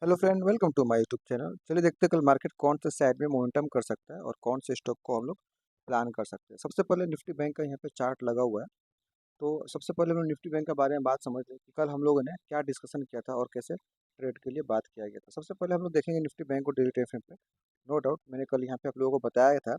Hello friend, welcome to my YouTube channel. चलिए देखते हैं कल मार्केट कौन से साइड में मोमेंटम कर सकता है और कौन से स्टॉक को हम लोग प्लान कर सकते हैं। सबसे पहले निफ्टी बैंक का यहाँ पे चार्ट लगा हुआ है। तो सबसे पहले हम लोग निफ्टी बैंक के बारे में बात समझ लें कि कल हम लोगों ने क्या डिस्कशन किया था और कैसे ट्रेड के लिए बात किया गया था। सबसे पहले हम लोग देखेंगे निफ्टी बैंक को डेली टाइम फ्रेम पे। नो डाउट मैंने कल यहाँ पे आप लोगों को बताया था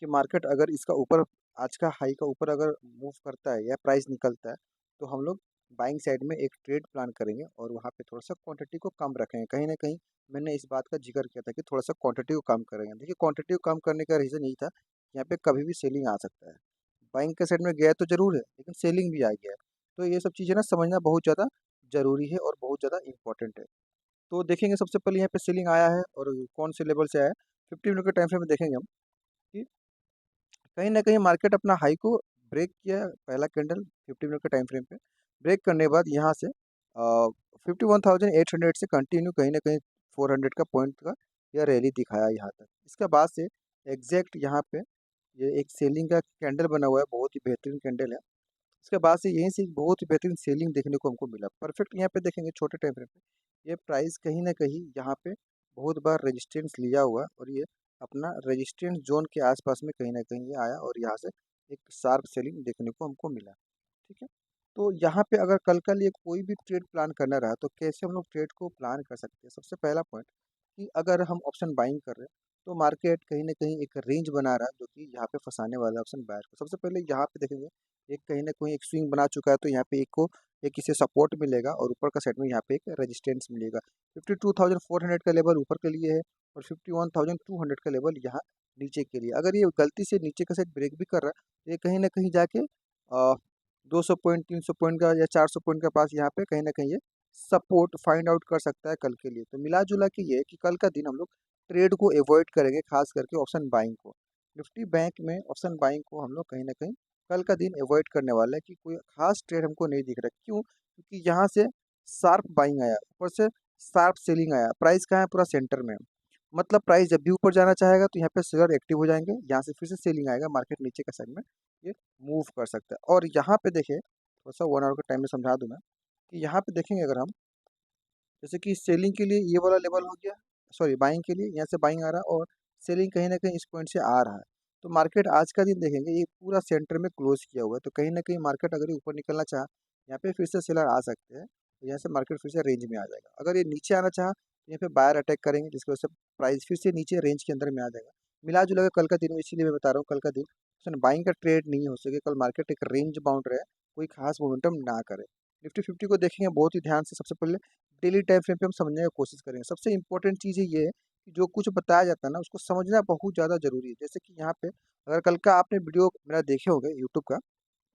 कि मार्केट अगर इसका ऊपर, आज का हाई का ऊपर अगर मूव करता है या प्राइस निकलता है, तो हम लोग बाइंग साइड में एक ट्रेड प्लान करेंगे और वहाँ पे थोड़ा सा क्वांटिटी को कम रखेंगे। कहीं ना कहीं मैंने इस बात का जिक्र किया था कि थोड़ा सा क्वांटिटी को कम करेंगे। देखिए, क्वांटिटी को कम करने का रीज़न यही था, यहाँ पे कभी भी सेलिंग आ सकता है। बाइंग के साइड में गया तो ज़रूर है, लेकिन सेलिंग भी आ गया है। तो ये सब चीज़ें ना समझना बहुत ज़्यादा ज़रूरी है और बहुत ज़्यादा इंपॉर्टेंट है। तो देखेंगे सबसे पहले यहाँ पे सेलिंग आया है और कौन से लेवल से आया है। 50 मिनट के टाइम फ्रेम में देखेंगे हम कि कहीं ना कहीं मार्केट अपना हाई को ब्रेक किया है। पहला कैंडल 50 मिनट के टाइम फ्रेम पे ब्रेक करने के बाद यहाँ से 51,800 से कंटिन्यू कहीं ना कहीं 400 का पॉइंट का यह रैली दिखाया यहाँ तक। इसके बाद से एग्जैक्ट यहाँ पे ये एक सेलिंग का कैंडल बना हुआ है, बहुत ही बेहतरीन कैंडल है। उसके बाद से यहीं से एक बहुत ही बेहतरीन सेलिंग देखने को हमको मिला। परफेक्ट यहाँ पे देखेंगे छोटे टाइम फ्रेम पे ये प्राइस कहीं ना कहीं यहाँ पे बहुत बार रेजिस्टेंस लिया हुआ और ये अपना रेजिस्टेंस जोन के आसपास में कहीं ना कहीं ये आया और यहाँ से एक शार्प सेलिंग देखने को हमको मिला। ठीक है, तो यहाँ पे अगर कल का लिए कोई भी ट्रेड प्लान करना रहा तो कैसे हम लोग ट्रेड को प्लान कर सकते हैं। सबसे पहला पॉइंट कि अगर हम ऑप्शन बाइंग कर रहे हैं तो मार्केट कहीं ना कहीं एक रेंज बना रहा है जो कि यहाँ पे फंसाने वाला ऑप्शन बायर को। सबसे पहले यहाँ पे देखेंगे एक कहीं ना कहीं एक स्विंग बना चुका है, तो यहाँ पे एक को एक इसे सपोर्ट मिलेगा और ऊपर का साइड में यहाँ पे एक रेजिस्टेंस मिलेगा। 52,400 का लेवल ऊपर के लिए है और 51,200 का लेवल यहाँ नीचे के लिए। अगर ये गलती से नीचे का साइड ब्रेक भी कर रहा है तो ये कहीं ना कहीं जाके 200 पॉइंट, 300 पॉइंट का या 400 पॉइंट के पास यहाँ पे कहीं ना कहीं ये सपोर्ट फाइंड आउट कर सकता है कल के लिए। तो मिला जुला के ये है कि कल का दिन हम लोग ट्रेड को अवॉइड करेंगे, खास करके ऑप्शन बाइंग को। निफ्टी बैंक में ऑप्शन बाइंग को हम लोग कहीं ना कहीं कल का दिन अवॉइड करने वाला है कि कोई खास ट्रेड हमको नहीं दिख रहा। क्यों? क्योंकि यहाँ से शार्प बाइंग आया, ऊपर से शार्प सेलिंग आया, प्राइस कहाँ है? पूरा सेंटर में। मतलब प्राइस जब भी ऊपर जाना चाहेगा तो यहाँ पे सेलर एक्टिव हो जाएंगे, यहाँ से फिर से सेलिंग आएगा, मार्केट नीचे का साइड में ये मूव कर सकता है। और यहाँ पे देखिए थोड़ा सा 1 आवर का टाइम में समझा दूँ मैं कि यहाँ पे देखेंगे अगर हम, जैसे कि सेलिंग के लिए ये वाला लेवल हो गया, सॉरी बाइंग के लिए यहाँ से बाइंग आ रहा है और सेलिंग कहीं ना कहीं इस पॉइंट से आ रहा है। तो मार्केट आज का दिन देखेंगे ये पूरा सेंटर में क्लोज किया हुआ है, तो कहीं ना कहीं मार्केट अगर ये ऊपर निकलना चाहा यहाँ पे फिर से सेलर आ सकते हैं, तो यहाँ से मार्केट फिर से रेंज में आ जाएगा। अगर ये नीचे आना चाहा तो यहाँ पे बायर अटैक करेंगे, जिसकी वजह से प्राइस फिर से नीचे रेंज के अंदर में आ जाएगा। मिला जुला के कल का दिन, इसीलिए मैं बता रहा हूँ कल का दिन बाइंग का ट्रेड नहीं हो सके। कल मार्केट एक रेंज बाउंड रहे, कोई खास मोमेंटम ना करे। निफ्टी 50 को देखेंगे बहुत ही ध्यान से। सबसे पहले डेली टाइम फ्रेम पे हम समझने की कोशिश करेंगे। सबसे इंपॉर्टेंट चीज़ ये है कि जो कुछ बताया जाता है ना उसको समझना बहुत ज़्यादा ज़रूरी है। जैसे कि यहाँ पे अगर कल का आपने वीडियो मेरा देखे होंगे यूट्यूब का,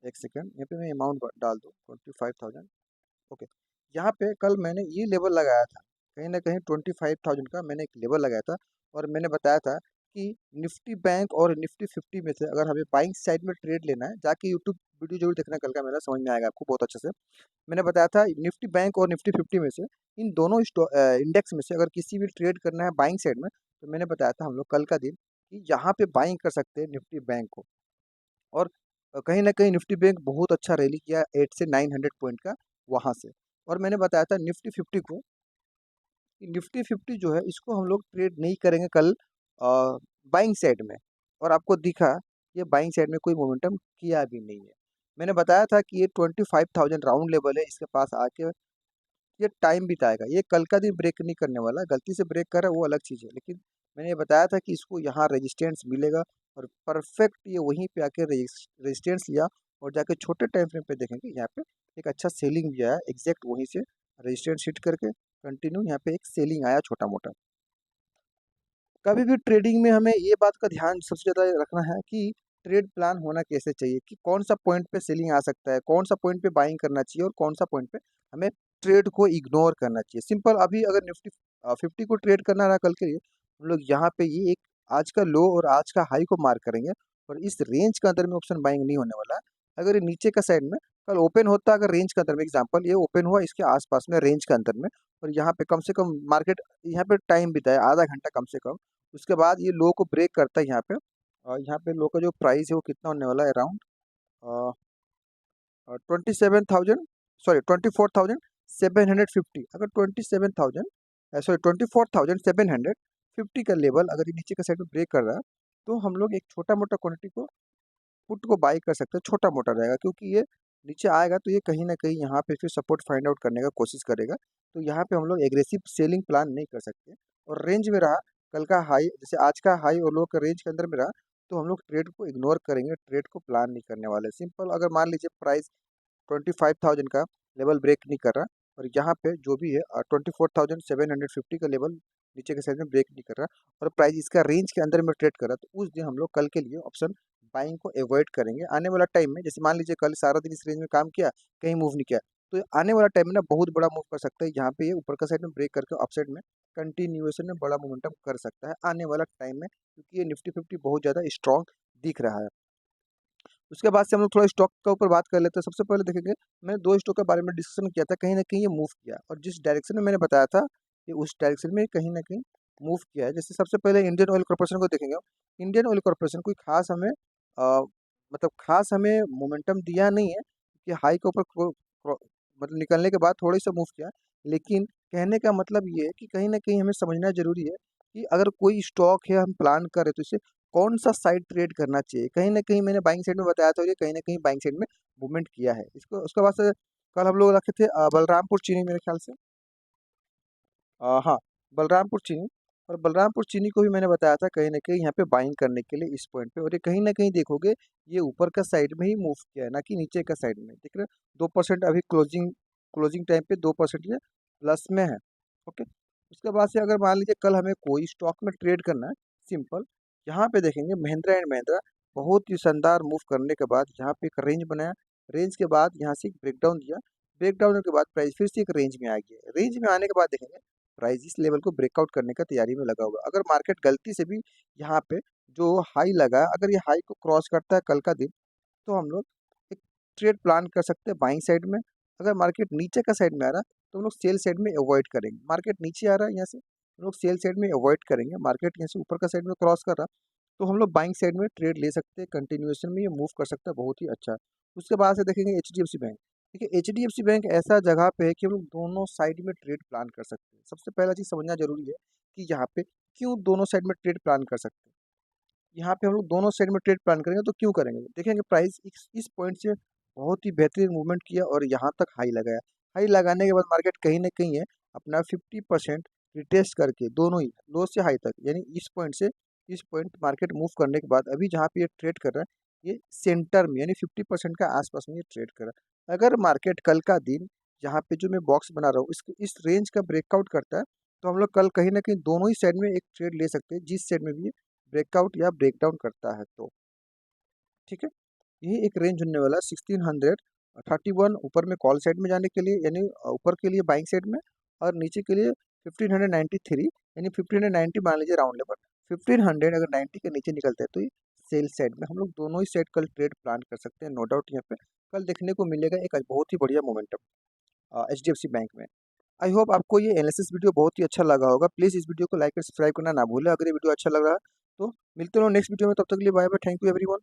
एक सेकंड यहाँ पे मैं अमाउंट डाल दूँ 25,000। ओके, यहाँ पे कल मैंने ये लेवल लगाया था, कहीं ना कहीं 25,000 का मैंने एक लेवल लगाया था और मैंने बताया था कि निफ्टी बैंक और निफ्टी 50 में से अगर हमें बाइंग साइड में ट्रेड लेना है, जाके यूट्यूब वीडियो जरूर देखना कल का, मेरा समझ में आएगा आपको बहुत अच्छे से। मैंने बताया था निफ्टी बैंक और निफ्टी 50 में से इन दोनों इंडेक्स में से अगर किसी भी ट्रेड करना है बाइंग साइड में, तो मैंने बताया था हम लोग कल का दिन कि यहाँ पे बाइंग कर सकते हैं निफ्टी बैंक को। और कहीं ना कहीं निफ्टी बैंक बहुत अच्छा रैली किया 8 से 900 पॉइंट का वहाँ से। और मैंने बताया था निफ्टी 50 को कि निफ्टी 50 जो है इसको हम लोग ट्रेड नहीं करेंगे कल बाइंग साइड में। और आपको दिखा ये बाइंग साइड में कोई मोमेंटम किया भी नहीं है। मैंने बताया था कि ये 25,000 राउंड लेवल है, इसके पास आके ये टाइम बिताएगा। ये कल का दिन ब्रेक नहीं करने वाला, गलती से ब्रेक कर रहा है वो अलग चीज़ है, लेकिन मैंने ये बताया था कि इसको यहाँ रेजिस्टेंस मिलेगा और परफेक्ट ये वहीं पे आके रेजिस्टेंस लिया और जाके छोटे टाइम फ्रेम पे देखेंगे यहाँ पे एक अच्छा सेलिंग भी आया, एग्जैक्ट वहीं से रेजिस्टेंस हिट करके कंटिन्यू यहाँ पे एक सेलिंग आया छोटा मोटा। कभी भी ट्रेडिंग में हमें ये बात का ध्यान सबसे ज़्यादा रखना है कि ट्रेड प्लान होना कैसे चाहिए, कि कौन सा पॉइंट पे सेलिंग आ सकता है, कौन सा पॉइंट पे बाइंग करना चाहिए और कौन सा पॉइंट पे हमें ट्रेड को इग्नोर करना चाहिए। सिंपल, अभी अगर निफ्टी 50 को ट्रेड करना रहा कल के लिए, हम लोग यहाँ पे ये एक आज का लो और आज का हाई को मार्क करेंगे और इस रेंज के अंदर में ऑप्शन बाइंग नहीं होने वाला है। अगर ये नीचे का साइड में कल ओपन होता, अगर रेंज के अंदर में, एग्जाम्पल ये ओपन हुआ इसके आसपास में रेंज के अंदर में और यहाँ पे कम से कम मार्केट यहाँ पे टाइम बिताए आधा घंटा कम से कम, उसके बाद ये लो को ब्रेक करता है यहाँ पे। और यहाँ पे लो का जो प्राइस है वो कितना होने वाला है, अराउंड 27,000, सॉरी 24,750। अगर 27,000 सॉरी 24,750 का लेवल अगर ये नीचे का साइड में ब्रेक कर रहा है, तो हम लोग एक छोटा मोटा क्वांटिटी को पुट को बाई कर सकते हैं, छोटा मोटा रहेगा, क्योंकि ये नीचे आएगा तो ये कहीं ना कहीं यहाँ पे फिर सपोर्ट फाइंड आउट करने का कोशिश करेगा। तो यहाँ पे हम लोग एग्रेसिव सेलिंग प्लान नहीं कर सकते। और रेंज में रहा कल का हाई, जैसे आज का हाई और लो का रेंज के अंदर में रहा, तो हम लोग ट्रेड को इग्नोर करेंगे, ट्रेड को प्लान नहीं करने वाले। सिंपल, अगर मान लीजिए प्राइस 25,000 का लेवल ब्रेक नहीं कर रहा, और यहाँ पे जो भी है 24,750 का लेवल नीचे के साइड में ब्रेक नहीं कर रहा, और प्राइस इसका रेंज के अंदर में ट्रेड कर रहा, तो उस दिन हम लोग कल के लिए ऑप्शन बाइंग को अवॉइड करेंगे। आने वाला टाइम में, जैसे मान लीजिए कल सारा दिन इस रेंज में काम किया, कहीं मूव नहीं किया, तो आने वाला टाइम में ना बहुत बड़ा मूव कर सकता है। यहाँ पे ये ऊपर का साइड में ब्रेक करके अपसाइड में कंटिन्यूएशन में बड़ा मोमेंटम कर सकता है आने वाला टाइम में, क्योंकि ये निफ्टी 50 बहुत ज़्यादा स्ट्रॉन्ग दिख रहा है। उसके बाद से हम लोग थोड़ा स्टॉक का ऊपर बात कर लेते हैं। सबसे पहले देखेंगे, मैंने 2 स्टॉक के बारे में डिस्कशन किया था, कहीं न कहीं ये मूव किया, और जिस डायरेक्शन में मैंने बताया था, ये उस डायरेक्शन में कहीं न कहीं मूव किया है। जैसे सबसे पहले इंडियन ऑयल कॉर्पोरेशन को देखेंगे हम। इंडियन ऑयल कॉर्पोरेशन कोई ख़ास हमें मतलब ख़ास हमें मोमेंटम दिया नहीं है कि हाई के ऊपर मतलब निकलने के बाद थोड़ा-सा मूव किया। लेकिन कहने का मतलब ये है कि कहीं न कहीं हमें समझना ज़रूरी है कि अगर कोई स्टॉक है, हम प्लान कर रहे हैं, तो इसे कौन-सा साइड ट्रेड करना चाहिए। कहीं न कहीं मैंने बाइंग साइड में बताया था, और ये कहीं न कहीं बाइंग साइड में मूवमेंट किया है। इसको उसके बाद से कल हम लोग रखे थे बलरामपुर चीनी, मेरे ख्याल से हाँ, बलरामपुर चीनी। और बलरामपुर चीनी को भी मैंने बताया था कहीं न कहीं यहाँ पे बाइंग करने के लिए इस पॉइंट पे, और ये कहीं न कहीं देखोगे ये ऊपर का साइड में ही मूव किया है, ना कि नीचे का साइड में। देख रहे हो 2% अभी क्लोजिंग क्लोजिंग टाइम पे 2% ये प्लस में है। ओके। उसके बाद से अगर मान लीजिए कल हमें कोई स्टॉक में ट्रेड करना है, सिंपल, यहाँ पे देखेंगे महिंद्रा एंड महिंद्रा बहुत ही शानदार मूव करने के बाद यहाँ पे एक रेंज बनाया। रेंज के बाद यहाँ से एक ब्रेकडाउन दिया। ब्रेकडाउन के बाद प्राइस फिर से एक रेंज में आ गया। रेंज में आने के बाद देखेंगे प्राइस इस लेवल को ब्रेकआउट करने का तैयारी में लगा हुआ है। अगर मार्केट गलती से भी यहाँ पे जो हाई लगा, अगर ये हाई को क्रॉस करता है कल का दिन, तो हम लोग एक ट्रेड प्लान कर सकते हैं बाइंग साइड में। अगर मार्केट नीचे का साइड में आ रहा, तो हम लोग सेल साइड में अवॉइड करेंगे। मार्केट नीचे आ रहा है यहाँ से, हम लोग सेल साइड में अवॉइड करेंगे। मार्केट यहाँ से ऊपर का साइड में क्रॉस कर रहा, तो हम लोग बाइंग साइड में ट्रेड ले सकते हैं। कंटिन्यूएशन में ये मूव कर सकता है, बहुत ही अच्छा। उसके बाद से देखेंगे एचडीएफसी बैंक। देखिए एचडीएफसी बैंक ऐसा जगह पे है कि हम लोग दोनों साइड में ट्रेड प्लान कर सकते हैं। सबसे पहला चीज़ समझना जरूरी है कि यहाँ पे क्यों दोनों साइड में ट्रेड प्लान कर सकते हैं। यहाँ पे हम लोग दोनों साइड में ट्रेड प्लान करेंगे, तो क्यों करेंगे, देखेंगे प्राइस इस पॉइंट से बहुत ही बेहतरीन मूवमेंट किया और यहाँ तक हाई लगाया। हाई लगाने के बाद मार्केट कहीं ना कहीं है अपना 50% रिटेस्ट करके दोनों ही लो से हाई तक, यानी इस पॉइंट से इस पॉइंट मार्केट मूव करने के बाद अभी जहाँ पे ये ट्रेड कर रहा है, ये सेंटर में यानी 50% का आसपास में ये ट्रेड कर रहा है। अगर मार्केट कल का दिन यहाँ पे जो मैं बॉक्स बना रहा हूँ इस रेंज का ब्रेकआउट करता है, तो हम लोग कल कहीं ना कहीं दोनों ही साइड में एक ट्रेड ले सकते हैं, जिस साइड में भी ब्रेकआउट या ब्रेकडाउन करता है तो। ठीक है, यही एक रेंज होने वाला 1631 ऊपर में कॉल साइड में जाने के लिए, यानी ऊपर के लिए बाइंग साइड में, और नीचे के लिए 1593 यानी 1590 मान लीजिए राउंड लेवल। 1500 अगर 90 के नीचे निकलता है, तो ये सेल साइड में हम लोग दोनों ही साइड कल ट्रेड प्लान कर सकते हैं। नो डाउट यहाँ पे कल देखने को मिलेगा एक बहुत ही बढ़िया मोमेंटम एचडीएफसी बैंक में। आई होप आपको ये एनालिसिस वीडियो बहुत ही अच्छा लगा होगा। प्लीज़ इस वीडियो को लाइक और सब्सक्राइब करना ना भूलें अगर ये वीडियो अच्छा लग रहा है तो। मिलते रहो नेक्स्ट वीडियो में, तब तक के लिए bye bye. Thank you everyone.